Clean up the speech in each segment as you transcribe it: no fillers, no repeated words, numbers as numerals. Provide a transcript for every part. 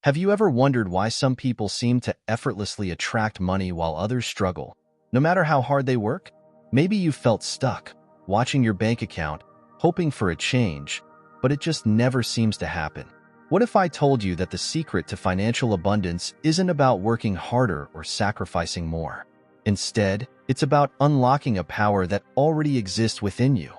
Have you ever wondered why some people seem to effortlessly attract money while others struggle, no matter how hard they work? Maybe you felt stuck, watching your bank account, hoping for a change, but it just never seems to happen. What if I told you that the secret to financial abundance isn't about working harder or sacrificing more? Instead, it's about unlocking a power that already exists within you.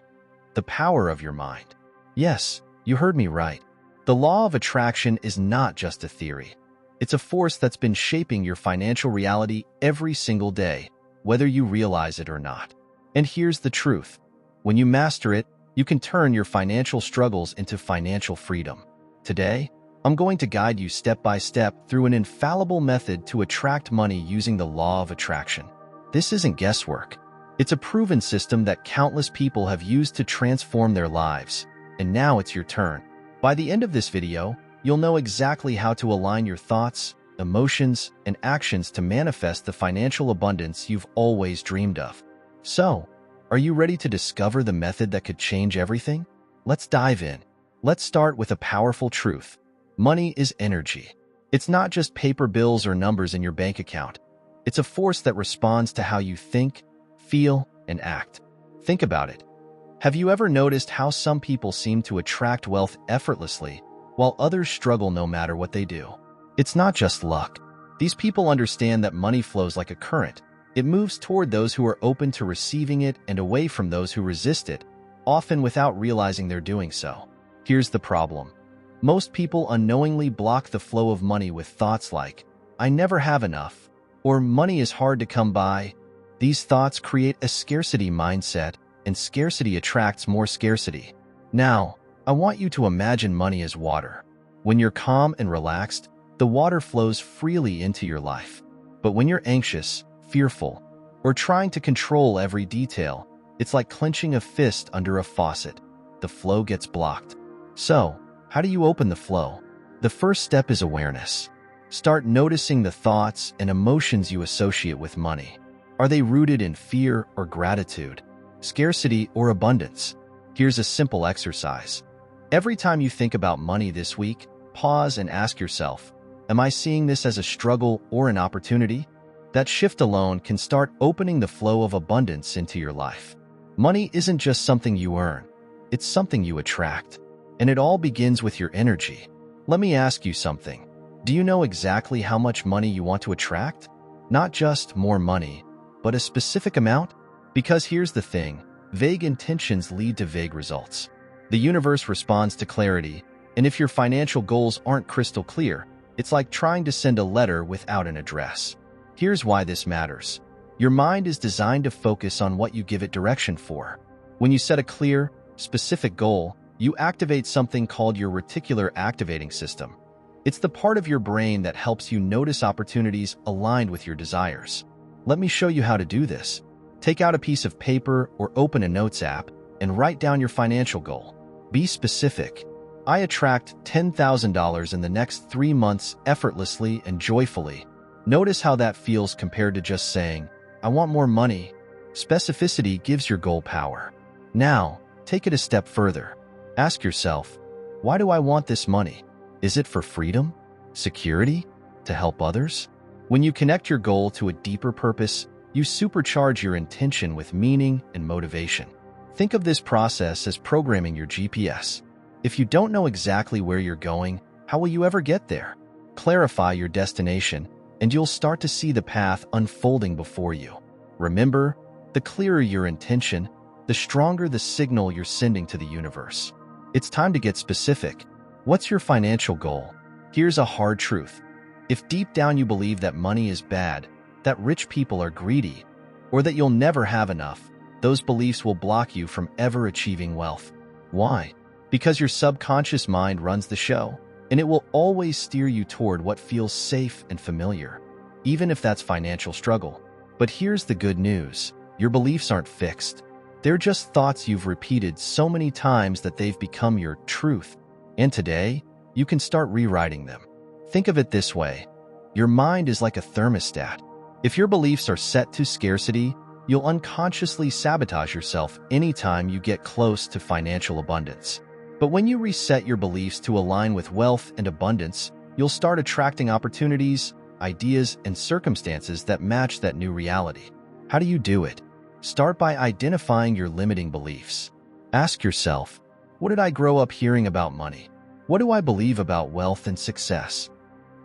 The power of your mind. Yes, you heard me right. The law of attraction is not just a theory. It's a force that's been shaping your financial reality every single day, whether you realize it or not. And here's the truth. When you master it, you can turn your financial struggles into financial freedom. Today, I'm going to guide you step by step through an infallible method to attract money using the law of attraction. This isn't guesswork. It's a proven system that countless people have used to transform their lives. And now it's your turn. By the end of this video, you'll know exactly how to align your thoughts, emotions, and actions to manifest the financial abundance you've always dreamed of. So, are you ready to discover the method that could change everything? Let's dive in. Let's start with a powerful truth. Money is energy. It's not just paper bills or numbers in your bank account. It's a force that responds to how you think, feel, and act. Think about it. Have you ever noticed how some people seem to attract wealth effortlessly, while others struggle no matter what they do? It's not just luck. These people understand that money flows like a current. It moves toward those who are open to receiving it and away from those who resist it, often without realizing they're doing so. Here's the problem. Most people unknowingly block the flow of money with thoughts like, "I never have enough," or "money is hard to come by." These thoughts create a scarcity mindset, and scarcity attracts more scarcity. Now, I want you to imagine money as water. When you're calm and relaxed, the water flows freely into your life. But when you're anxious, fearful, or trying to control every detail, it's like clenching a fist under a faucet. The flow gets blocked. So, how do you open the flow? The first step is awareness. Start noticing the thoughts and emotions you associate with money. Are they rooted in fear or gratitude? Scarcity or abundance? Here's a simple exercise. Every time you think about money this week, pause and ask yourself, am I seeing this as a struggle or an opportunity? That shift alone can start opening the flow of abundance into your life. Money isn't just something you earn, it's something you attract. And it all begins with your energy. Let me ask you something. Do you know exactly how much money you want to attract? Not just more money, but a specific amount? Because here's the thing, vague intentions lead to vague results. The universe responds to clarity, and if your financial goals aren't crystal clear, it's like trying to send a letter without an address. Here's why this matters. Your mind is designed to focus on what you give it direction for. When you set a clear, specific goal, you activate something called your reticular activating system. It's the part of your brain that helps you notice opportunities aligned with your desires. Let me show you how to do this. Take out a piece of paper or open a notes app and write down your financial goal. Be specific. I attract $10,000 in the next 3 months effortlessly and joyfully. Notice how that feels compared to just saying, "I want more money." Specificity gives your goal power. Now, take it a step further. Ask yourself, why do I want this money? Is it for freedom? Security? To help others? When you connect your goal to a deeper purpose, you supercharge your intention with meaning and motivation. Think of this process as programming your GPS. If you don't know exactly where you're going, how will you ever get there? Clarify your destination, and you'll start to see the path unfolding before you. Remember, the clearer your intention, the stronger the signal you're sending to the universe. It's time to get specific. What's your financial goal? Here's a hard truth. If deep down you believe that money is bad, that rich people are greedy, or that you'll never have enough, those beliefs will block you from ever achieving wealth. Why? Because your subconscious mind runs the show, and it will always steer you toward what feels safe and familiar, even if that's financial struggle. But here's the good news. Your beliefs aren't fixed. They're just thoughts you've repeated so many times that they've become your truth. And today, you can start rewriting them. Think of it this way. Your mind is like a thermostat. If your beliefs are set to scarcity, you'll unconsciously sabotage yourself anytime you get close to financial abundance. But when you reset your beliefs to align with wealth and abundance, You'll start attracting opportunities, ideas, and circumstances that match that new reality. How do you do it? Start by identifying your limiting beliefs. Ask yourself, what did I grow up hearing about money? What do I believe about wealth and success?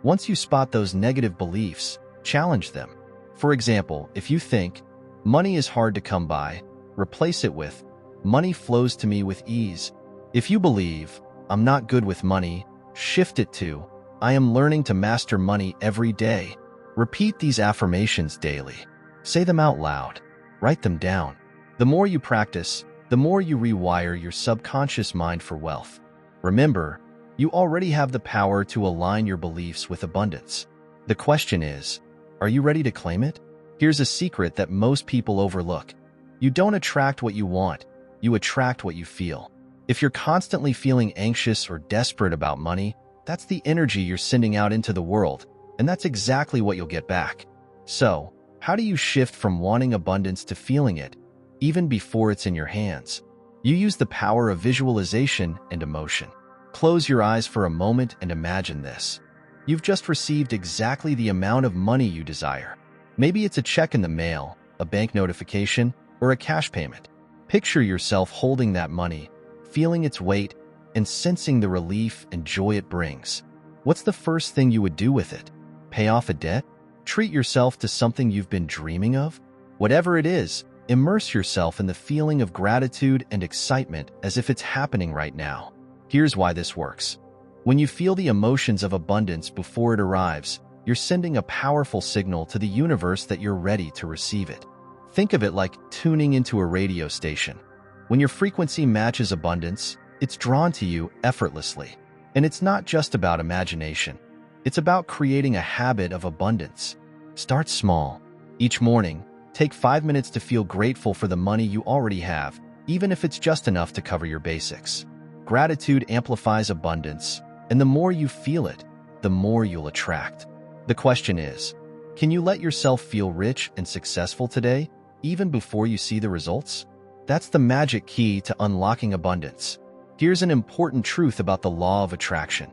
Once you spot those negative beliefs, challenge them. For example, if you think, money is hard to come by, replace it with, money flows to me with ease. If you believe, I'm not good with money, shift it to, I am learning to master money every day. Repeat these affirmations daily. Say them out loud. Write them down. The more you practice, the more you rewire your subconscious mind for wealth. Remember, you already have the power to align your beliefs with abundance. The question is, are you ready to claim it? Here's a secret that most people overlook. You don't attract what you want, you attract what you feel. If you're constantly feeling anxious or desperate about money, that's the energy you're sending out into the world, and that's exactly what you'll get back. So, how do you shift from wanting abundance to feeling it, even before it's in your hands? You use the power of visualization and emotion. Close your eyes for a moment and imagine this. You've just received exactly the amount of money you desire. Maybe it's a check in the mail, a bank notification, or a cash payment. Picture yourself holding that money, feeling its weight, and sensing the relief and joy it brings. What's the first thing you would do with it? Pay off a debt? Treat yourself to something you've been dreaming of? Whatever it is, immerse yourself in the feeling of gratitude and excitement as if it's happening right now. Here's why this works. When you feel the emotions of abundance before it arrives, you're sending a powerful signal to the universe that you're ready to receive it. Think of it like tuning into a radio station. When your frequency matches abundance, it's drawn to you effortlessly. And it's not just about imagination. It's about creating a habit of abundance. Start small. Each morning, take 5 minutes to feel grateful for the money you already have, even if it's just enough to cover your basics. Gratitude amplifies abundance, and the more you feel it, the more you'll attract. The question is, can you let yourself feel rich and successful today, even before you see the results? That's the magic key to unlocking abundance. Here's an important truth about the law of attraction.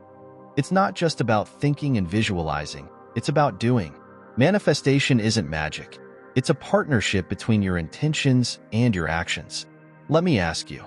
It's not just about thinking and visualizing, it's about doing. Manifestation isn't magic. It's a partnership between your intentions and your actions. Let me ask you,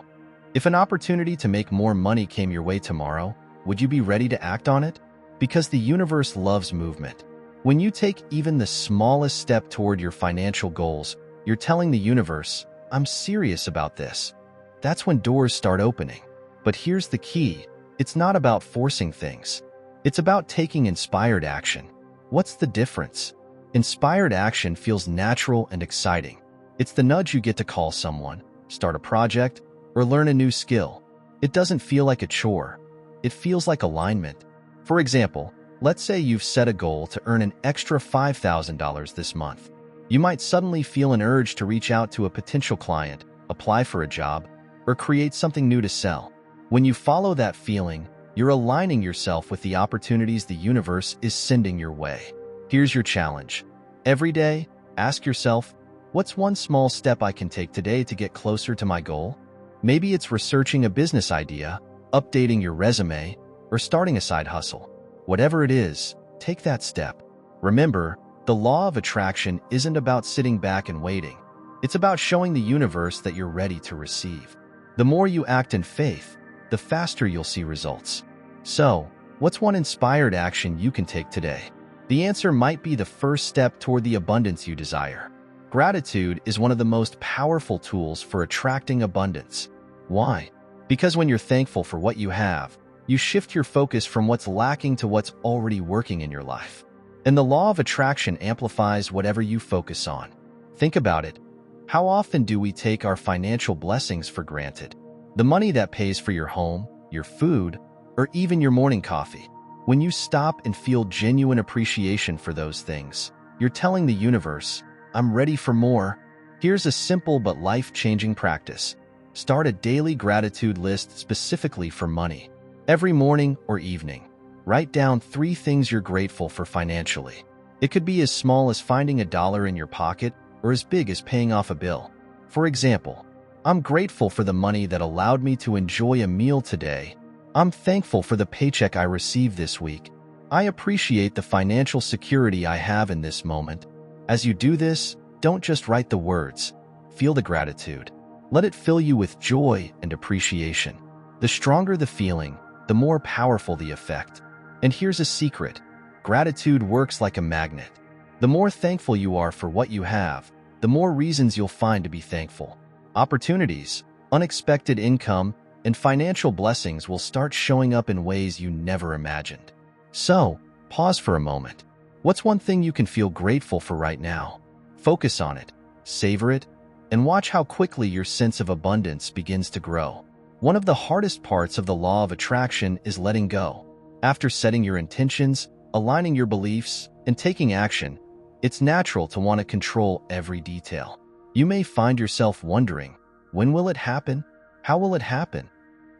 if an opportunity to make more money came your way tomorrow, would you be ready to act on it? Because the universe loves movement. When you take even the smallest step toward your financial goals, you're telling the universe, I'm serious about this. That's when doors start opening. But here's the key. It's not about forcing things. It's about taking inspired action. What's the difference? Inspired action feels natural and exciting. It's the nudge you get to call someone, start a project, or learn a new skill. It doesn't feel like a chore. It feels like alignment. For example, let's say you've set a goal to earn an extra $5,000 this month. You might suddenly feel an urge to reach out to a potential client, apply for a job, or create something new to sell. When you follow that feeling, you're aligning yourself with the opportunities the universe is sending your way. Here's your challenge. Every day, ask yourself, what's one small step I can take today to get closer to my goal? Maybe it's researching a business idea, updating your resume, or starting a side hustle. Whatever it is, take that step. Remember, the law of attraction isn't about sitting back and waiting. It's about showing the universe that you're ready to receive. The more you act in faith, the faster you'll see results. So, what's one inspired action you can take today? The answer might be the first step toward the abundance you desire. Gratitude is one of the most powerful tools for attracting abundance. Why? Because when you're thankful for what you have, you shift your focus from what's lacking to what's already working in your life. And the law of attraction amplifies whatever you focus on. Think about it. How often do we take our financial blessings for granted? The money that pays for your home, your food, or even your morning coffee. When you stop and feel genuine appreciation for those things, you're telling the universe, I'm ready for more. Here's a simple but life-changing practice. Start a daily gratitude list specifically for money. Every morning or evening, write down 3 things you're grateful for financially. It could be as small as finding $1 in your pocket or as big as paying off a bill. For example, I'm grateful for the money that allowed me to enjoy a meal today. I'm thankful for the paycheck I received this week. I appreciate the financial security I have in this moment. As you do this, don't just write the words. Feel the gratitude. Let it fill you with joy and appreciation. The stronger the feeling, the more powerful the effect. And here's a secret. Gratitude works like a magnet. The more thankful you are for what you have, the more reasons you'll find to be thankful. Opportunities, unexpected income, and financial blessings will start showing up in ways you never imagined. So, pause for a moment. What's one thing you can feel grateful for right now? Focus on it, savor it, and watch how quickly your sense of abundance begins to grow. One of the hardest parts of the law of attraction is letting go. After setting your intentions, aligning your beliefs, and taking action, it's natural to want to control every detail. You may find yourself wondering, when will it happen? How will it happen?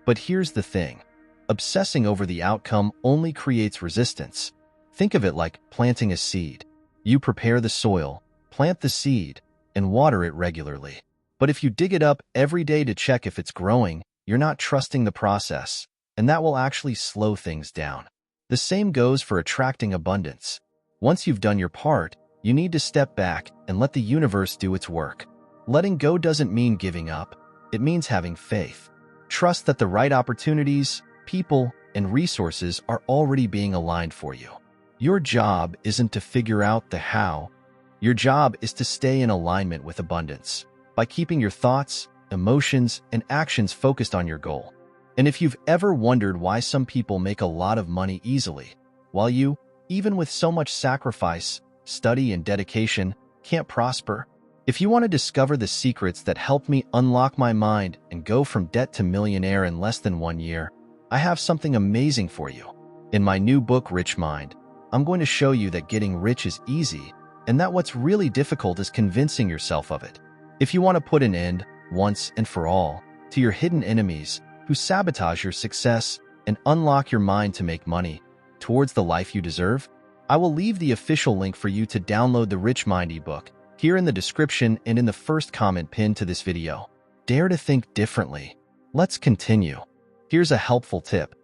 But here's the thing. Obsessing over the outcome only creates resistance. Think of it like planting a seed. You prepare the soil, plant the seed, and water it regularly. But if you dig it up every day to check if it's growing, you're not trusting the process, and that will actually slow things down. The same goes for attracting abundance. Once you've done your part, you need to step back and let the universe do its work. Letting go doesn't mean giving up. It means having faith. Trust that the right opportunities, people, and resources are already being aligned for you. Your job isn't to figure out the how. Your job is to stay in alignment with abundance by keeping your thoughts, emotions, and actions focused on your goal. And if you've ever wondered why some people make a lot of money easily, while you, even with so much sacrifice, study, and dedication, can't prosper, if you want to discover the secrets that helped me unlock my mind and go from debt to millionaire in less than 1 year, I have something amazing for you. In my new book, Rich Mind, I'm going to show you that getting rich is easy and that what's really difficult is convincing yourself of it. If you want to put an end, once and for all, to your hidden enemies who sabotage your success and unlock your mind to make money towards the life you deserve, I will leave the official link for you to download the Rich Mind ebook here in the description and in the first comment pinned to this video. Dare to think differently. Let's continue. Here's a helpful tip.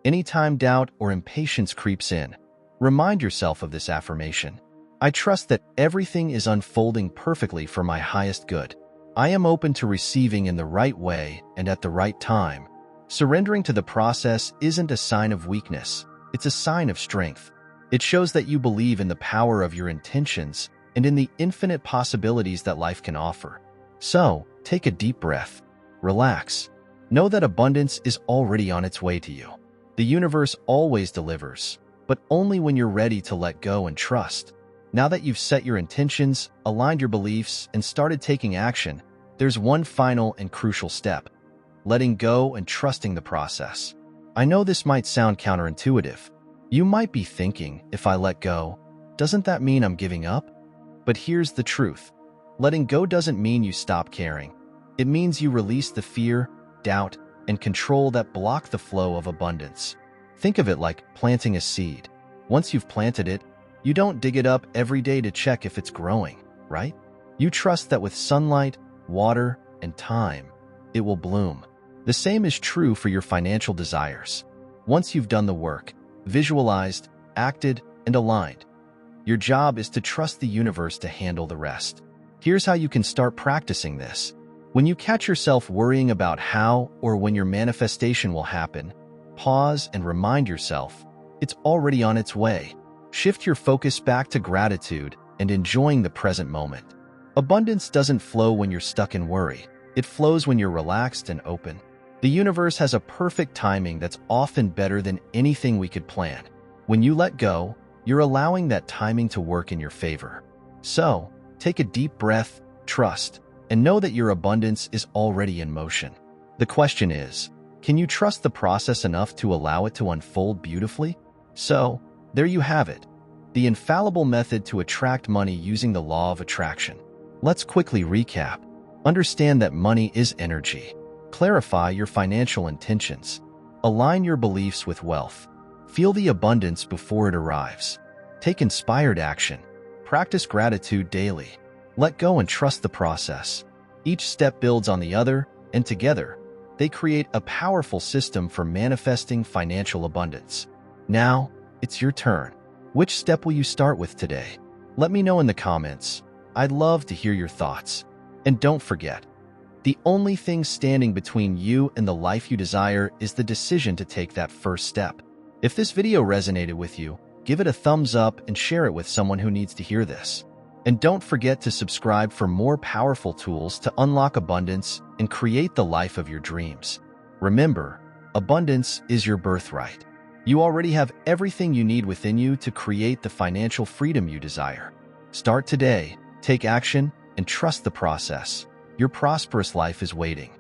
Anytime doubt or impatience creeps in, remind yourself of this affirmation. I trust that everything is unfolding perfectly for my highest good. I am open to receiving in the right way and at the right time. Surrendering to the process isn't a sign of weakness. It's a sign of strength. It shows that you believe in the power of your intentions and in the infinite possibilities that life can offer. So, take a deep breath. Relax. Know that abundance is already on its way to you. The universe always delivers, but only when you're ready to let go and trust. Now that you've set your intentions, aligned your beliefs, and started taking action, there's one final and crucial step: letting go and trusting the process. I know this might sound counterintuitive. You might be thinking, if I let go, doesn't that mean I'm giving up? But here's the truth. Letting go doesn't mean you stop caring. It means you release the fear, doubt, and control that block the flow of abundance. Think of it like planting a seed. Once you've planted it, you don't dig it up every day to check if it's growing, right? You trust that with sunlight, water, and time, it will bloom. The same is true for your financial desires. Once you've done the work, visualized, acted, and aligned, your job is to trust the universe to handle the rest. Here's how you can start practicing this. When you catch yourself worrying about how or when your manifestation will happen, pause and remind yourself it's already on its way. Shift your focus back to gratitude and enjoying the present moment. Abundance doesn't flow when you're stuck in worry. It flows when you're relaxed and open. The universe has a perfect timing that's often better than anything we could plan. When you let go, you're allowing that timing to work in your favor. So, take a deep breath, trust, and know that your abundance is already in motion. The question is, can you trust the process enough to allow it to unfold beautifully? So, there you have it. The infallible method to attract money using the law of attraction. Let's quickly recap. Understand that money is energy. Clarify your financial intentions. Align your beliefs with wealth. Feel the abundance before it arrives. Take inspired action. Practice gratitude daily. Let go and trust the process. Each step builds on the other, and together, they create a powerful system for manifesting financial abundance. Now, it's your turn. Which step will you start with today? Let me know in the comments. I'd love to hear your thoughts. And don't forget, the only thing standing between you and the life you desire is the decision to take that first step. If this video resonated with you, give it a thumbs up and share it with someone who needs to hear this. And don't forget to subscribe for more powerful tools to unlock abundance and create the life of your dreams. Remember, abundance is your birthright. You already have everything you need within you to create the financial freedom you desire. Start today, take action, and trust the process. Your prosperous life is waiting.